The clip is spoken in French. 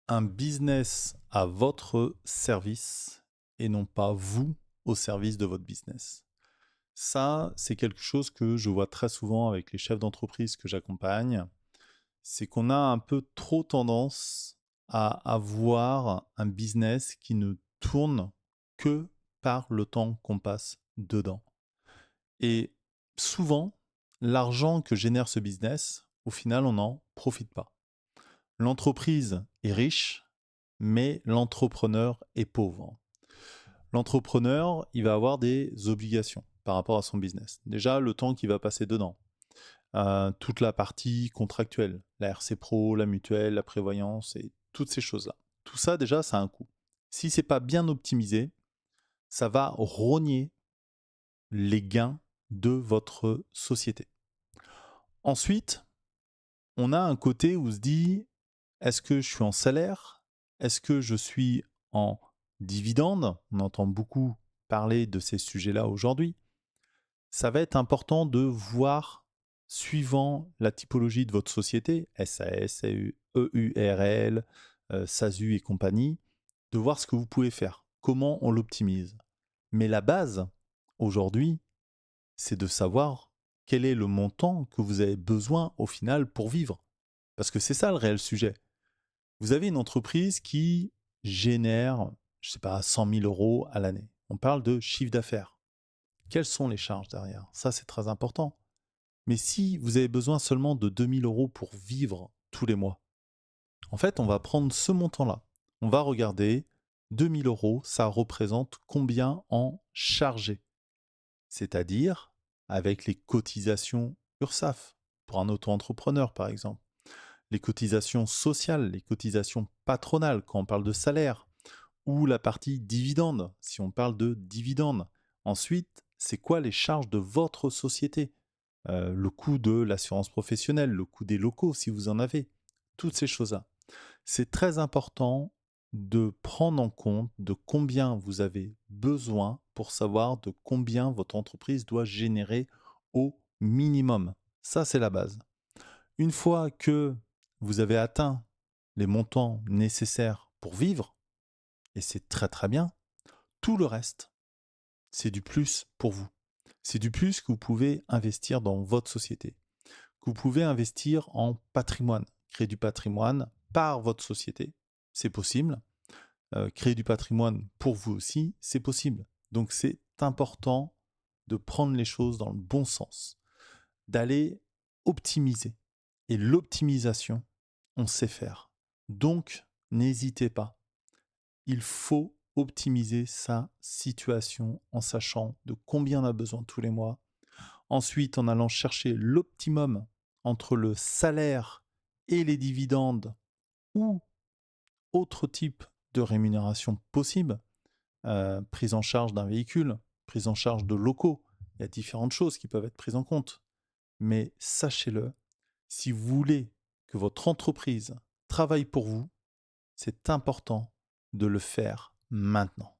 un business à votre service et non pas vous au service de votre business. Ça, c'est quelque chose que je vois très souvent avec les chefs d'entreprise que j'accompagne. C'est qu'on a un peu trop tendance à avoir un business qui ne tourne que par le temps qu'on passe dedans. Et souvent, l'argent que génère ce business, au final, on n'en profite pas. L'entreprise est riche, mais l'entrepreneur est pauvre. L'entrepreneur, il va avoir des obligations par rapport à son business. Déjà, le temps qu'il va passer dedans, toute la partie contractuelle, la RC Pro, la mutuelle, la prévoyance et toutes ces choses-là. Tout ça, déjà, ça a un coût. Si c'est pas bien optimisé, ça va rogner les gains de votre société. Ensuite, on a un côté où on se dit, est-ce que je suis en salaire? Est-ce que je suis en dividende? On entend beaucoup parler de ces sujets-là aujourd'hui. Ça va être important de voir, suivant la typologie de votre société, SAS, EURL, SASU et compagnie, de voir ce que vous pouvez faire, comment on l'optimise. Mais la base, aujourd'hui, c'est de savoir quel est le montant que vous avez besoin au final pour vivre. Parce que c'est ça le réel sujet. Vous avez une entreprise qui génère, je ne sais pas, 100 000 euros à l'année. On parle de chiffre d'affaires. Quelles sont les charges derrière? Ça, c'est très important. Mais si vous avez besoin seulement de 2 000 euros pour vivre tous les mois, en fait, on va prendre ce montant-là. On va regarder 2 000 euros, ça représente combien en chargé? C'est-à-dire avec les cotisations URSSAF pour un auto-entrepreneur, par exemple, les cotisations sociales, les cotisations patronales quand on parle de salaire, ou la partie dividende, si on parle de dividende. Ensuite, c'est quoi les charges de votre société? Le coût de l'assurance professionnelle, le coût des locaux si vous en avez, toutes ces choses-là. C'est très important de prendre en compte de combien vous avez besoin pour savoir de combien votre entreprise doit générer au minimum. Ça, c'est la base. Une fois que vous avez atteint les montants nécessaires pour vivre, et c'est très très bien, tout le reste, c'est du plus pour vous. C'est du plus que vous pouvez investir dans votre société, que vous pouvez investir en patrimoine, créer du patrimoine par votre société, c'est possible. Créer du patrimoine pour vous aussi, c'est possible. Donc c'est important de prendre les choses dans le bon sens, d'aller optimiser. Et l'optimisation, on sait faire. Donc n'hésitez pas. Il faut optimiser sa situation en sachant de combien on a besoin tous les mois. Ensuite, en allant chercher l'optimum entre le salaire et les dividendes ou autre type de rémunération possible, prise en charge d'un véhicule, prise en charge de locaux. Il y a différentes choses qui peuvent être prises en compte. Mais sachez-le, si vous voulez que votre entreprise travaille pour vous, c'est important de le faire maintenant.